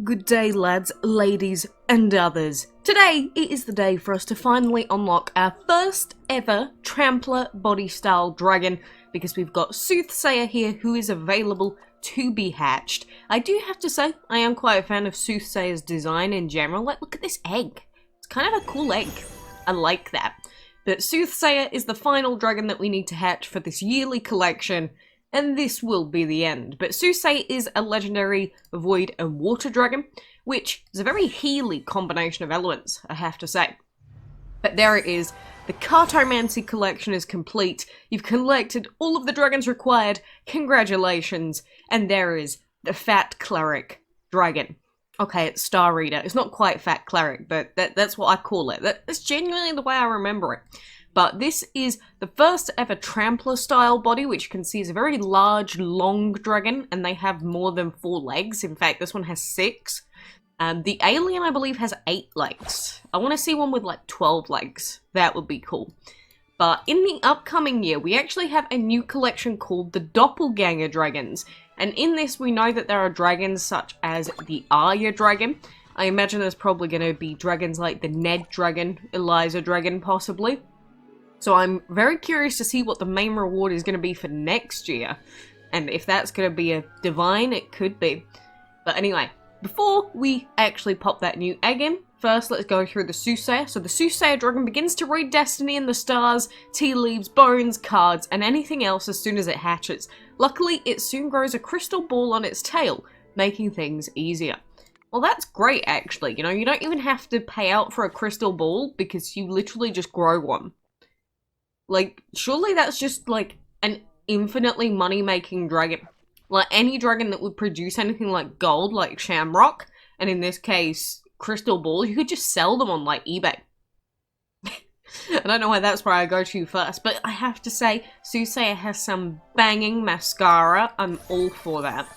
Good day, lads, ladies, and others. Today, it is the day for us to finally unlock our first ever Trampler body style dragon, because we've got Soothsayer here who is available to be hatched. I do have to say, I am quite a fan of Soothsayer's design in general. Like, look at this egg. It's kind of a cool egg. I like that. But Soothsayer is the final dragon that we need to hatch for this yearly collection, and this will be the end. But Soothsayer is a legendary void and water dragon, which is a very healy combination of elements, I have to say. But there it is. The Cartomancy collection is complete. You've collected all of the dragons required. Congratulations. And there is the Fat Cleric dragon. Okay, it's Star Reader. It's not quite Fat Cleric, but that's what I call it. That's genuinely the way I remember it. But this is the first ever Trampler style body, which you can see is a very large, long dragon, and they have more than 4 legs. In fact, this one has 6. The alien, I believe, has 8 legs. I want to see one with like 12 legs. That would be cool. But in the upcoming year, we actually have a new collection called the Doppelganger Dragons. And in this, we know that there are dragons such as the Arya Dragon. I imagine there's probably going to be dragons like the Ned Dragon, Eliza Dragon, possibly. So I'm very curious to see what the main reward is going to be for next year. And if that's going to be a divine, it could be. But anyway, before we actually pop that new egg in, first let's go through the Soothsayer. So the Soothsayer dragon begins to read destiny in the stars, tea leaves, bones, cards, and anything else as soon as it hatches. Luckily, it soon grows a crystal ball on its tail, making things easier. Well, that's great, actually. You know, you don't even have to pay out for a crystal ball because you literally just grow one. Like, surely that's just, like, an infinitely money-making dragon. Like, any dragon that would produce anything like gold, like Shamrock, and in this case, Crystal Ball, you could just sell them on, like, eBay. I don't know why that's where I go to first, but I have to say, Soothsayer has some banging mascara. I'm all for that.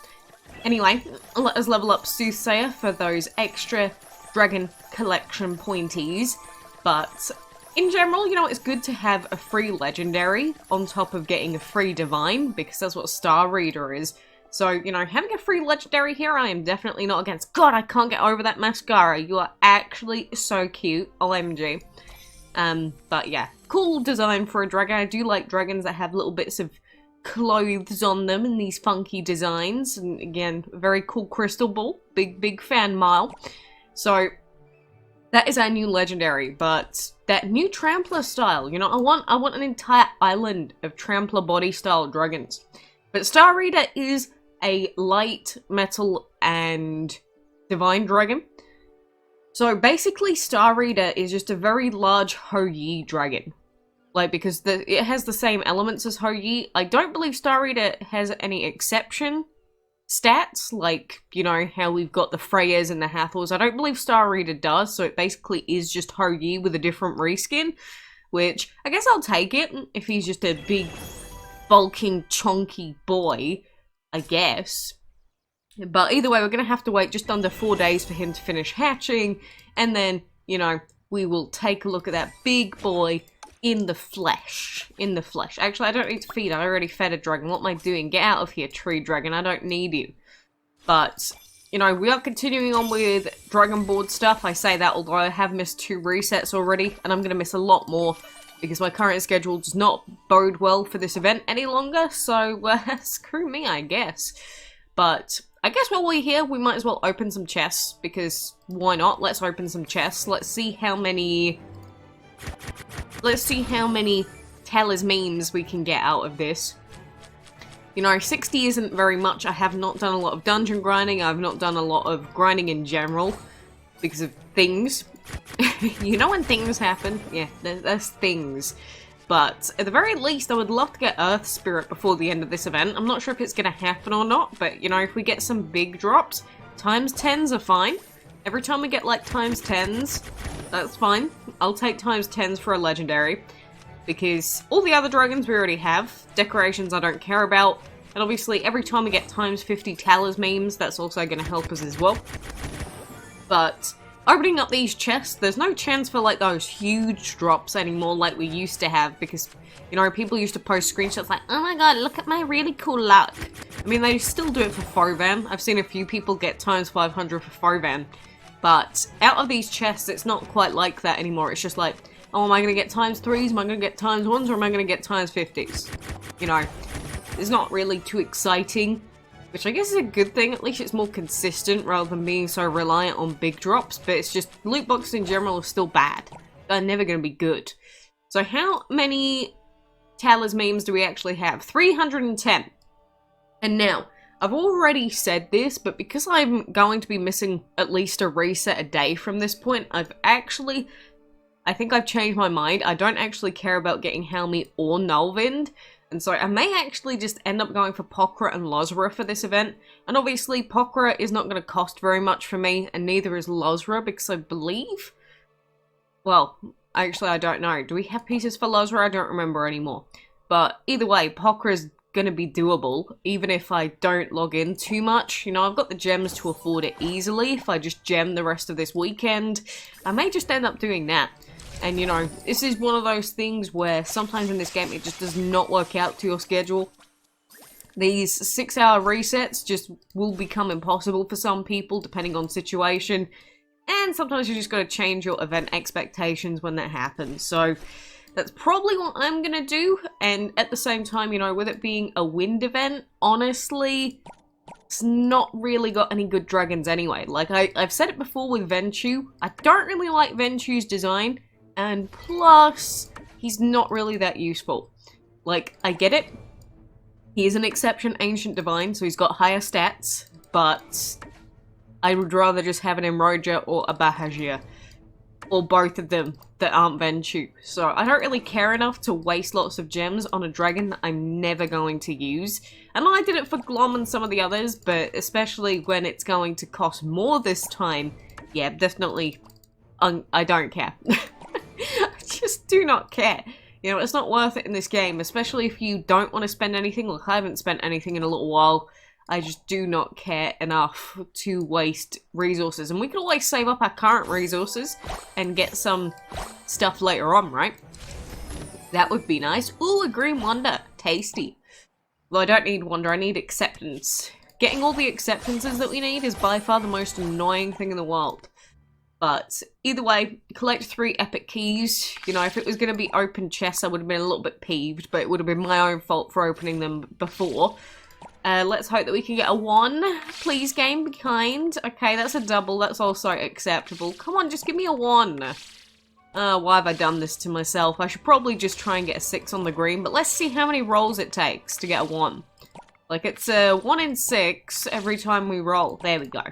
Anyway, let us level up Soothsayer for those extra dragon collection pointies, but in general, you know, it's good to have a free legendary on top of getting a free divine, because that's what Star Reader is. So, you know, having a free legendary here, I am definitely not against. God, I can't get over that mascara. You are actually so cute. OMG. But yeah, cool design for a dragon. I do like dragons that have little bits of clothes on them and these funky designs. And again, very cool crystal ball. Big fan, Mile. So that is our new legendary, but that new Trampler style, you know, I want an entire island of Trampler body style dragons. But Star Reader is a light, metal, and divine dragon. So basically, Star Reader is just a very large Hou Yi dragon. Like, because it has the same elements as Hou Yi. I don't believe Star Reader has any exception stats, like, you know, how we've got the Freyas and the Hathors. I don't believe Star Reader does, so it basically is just Hou Yi with a different reskin, which, I guess I'll take it if he's just a big, bulking, chonky boy, I guess. But either way, we're going to have to wait just under 4 days for him to finish hatching, and then, you know, we will take a look at that big boy in the flesh. Actually, I don't need to feed. I already fed a dragon. What am I doing? Get out of here, tree dragon. I don't need you. But, you know, we are continuing on with Dragon Board stuff. I say that, although I have missed 2 resets already, and I'm going to miss a lot more because my current schedule does not bode well for this event any longer, so screw me, I guess. But I guess while we're here, we might as well open some chests, because why not? Let's open some chests. Let's see how many talismans we can get out of this. You know, 60 isn't very much. I have not done a lot of dungeon grinding. I've not done a lot of grinding in general because of things. You know when things happen? Yeah, there's things. But at the very least, I would love to get Earth Spirit before the end of this event. I'm not sure if it's going to happen or not, but, you know, if we get some big drops, times 10s are fine. Every time we get, like, times 10s, that's fine. I'll take times 10s for a legendary, because all the other dragons we already have. Decorations I don't care about. And obviously, every time we get times 50 talismans, that's also going to help us as well. But opening up these chests, there's no chance for like those huge drops anymore like we used to have, because, you know, people used to post screenshots like, oh my god, look at my really cool luck. I mean, they still do it for Fovan. I've seen a few people get times 500 for Fovan, but out of these chests, it's not quite like that anymore. It's just like, oh, am I going to get times 3s? Am I going to get times 1s? Or am I going to get times 50s? You know, it's not really too exciting, which I guess is a good thing. At least it's more consistent rather than being so reliant on big drops. But it's just, loot boxes in general are still bad. They're never going to be good. So how many talismans do we actually have? 310. And now, I've already said this, but because I'm going to be missing at least a reset a day from this point, I think I've changed my mind. I don't actually care about getting Hou Yi or Nullwind. And so I may actually just end up going for Pokra and Lozra for this event. And obviously Pokra is not going to cost very much for me, and neither is Lozra, because I believe... Well, actually I don't know. Do we have pieces for Lozra? I don't remember anymore. But either way, Pokra is going to be doable, even if I don't log in too much. You know, I've got the gems to afford it easily. If I just gem the rest of this weekend, I may just end up doing that. And, you know, this is one of those things where sometimes in this game it just does not work out to your schedule. These 6-hour resets just will become impossible for some people, depending on situation. And sometimes you just got to change your event expectations when that happens. So that's probably what I'm going to do. And at the same time, you know, with it being a wind event, honestly, it's not really got any good dragons anyway. Like, I've said it before with Ventu. I don't really like Ventu's design. And plus, he's not really that useful. Like, I get it. He is an exception Ancient Divine, so he's got higher stats. But I would rather just have an Emroja or a Bahajir. Or both of them that aren't Ventu. So I don't really care enough to waste lots of gems on a dragon that I'm never going to use. And I did it for Glom and some of the others, but especially when it's going to cost more this time, yeah, definitely, I don't care. I just do not care. You know, it's not worth it in this game, especially if you don't want to spend anything. Look, I haven't spent anything in a little while. I just do not care enough to waste resources. And we can always save up our current resources and get some stuff later on, right? That would be nice. Ooh, a green wonder. Tasty. Well, I don't need wonder, I need acceptance. Getting all the acceptances that we need is by far the most annoying thing in the world. But either way, collect 3 epic keys. You know, if it was going to be open chests, I would have been a little bit peeved, but it would have been my own fault for opening them before. Let's hope that we can get a 1. Please, game, be kind. Okay, that's a double. That's also acceptable. Come on, just give me a 1. Why have I done this to myself? I should probably just try and get a 6 on the green, but let's see how many rolls it takes to get a 1. Like, it's a 1 in 6 every time we roll. There we go.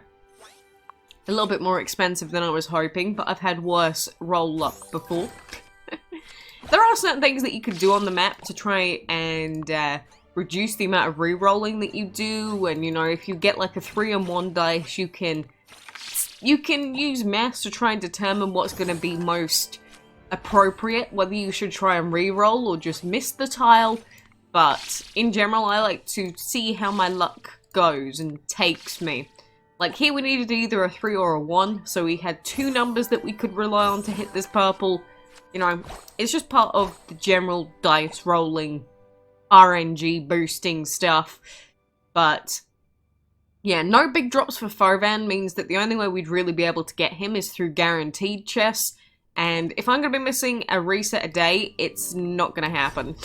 A little bit more expensive than I was hoping, but I've had worse roll luck before. There are certain things that you could do on the map to try and reduce the amount of re-rolling that you do, and you know, if you get like a 3-on-1 dice, you can use maths to try and determine what's going to be most appropriate, whether you should try and re-roll or just miss the tile. But in general, I like to see how my luck goes and takes me. Like here we needed either a 3 or a 1, so we had 2 numbers that we could rely on to hit this purple. You know, it's just part of the general dice rolling, RNG boosting stuff. But yeah, no big drops for Fovan means that the only way we'd really be able to get him is through guaranteed chests. And if I'm going to be missing a reset a day, it's not going to happen.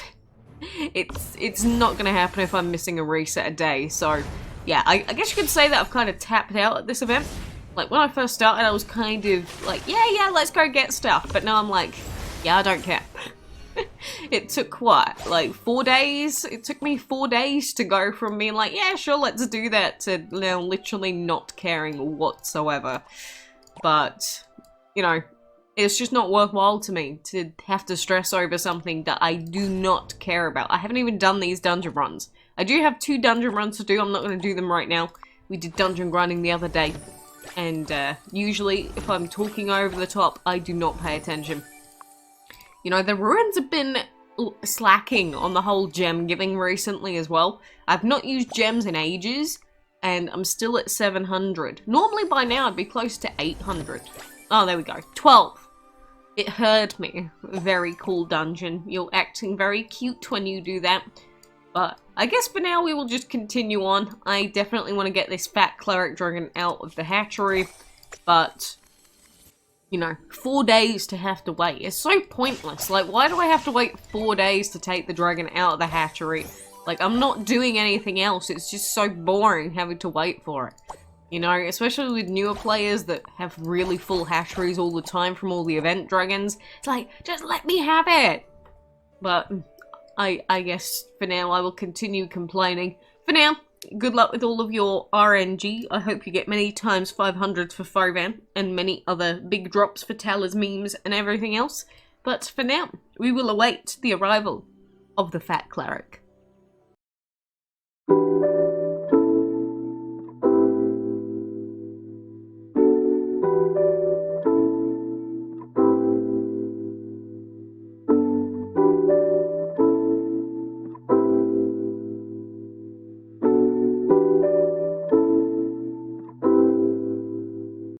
It's not going to happen if I'm missing a reset a day, so... Yeah, I guess you could say that I've kind of tapped out at this event. Like, when I first started, I was kind of like, yeah, let's go get stuff. But now I'm like, yeah, I don't care. It took, what, like 4 days? It took me 4 days to go from being like, yeah, sure, let's do that, to now literally not caring whatsoever. But, you know, it's just not worthwhile to me to have to stress over something that I do not care about. I haven't even done these dungeon runs. I do have 2 dungeon runs to do. I'm not going to do them right now. We did dungeon grinding the other day. And usually, if I'm talking over the top, I do not pay attention. You know, the ruins have been slacking on the whole gem giving recently as well. I've not used gems in ages, and I'm still at 700. Normally by now I'd be close to 800. Oh, there we go. 12. It heard me. Very cool dungeon. You're acting very cute when you do that. But I guess for now we will just continue on. I definitely want to get this fat cleric dragon out of the hatchery. But, you know, 4 days to have to wait. It's so pointless. Like, why do I have to wait 4 days to take the dragon out of the hatchery? Like, I'm not doing anything else. It's just so boring having to wait for it. You know, especially with newer players that have really full hatcheries all the time from all the event dragons. It's like, just let me have it! But I guess for now I will continue complaining. For now, good luck with all of your RNG. I hope you get many times 500s for Fovan and many other big drops for Talers memes and everything else. But for now, we will await the arrival of the Fat Cleric.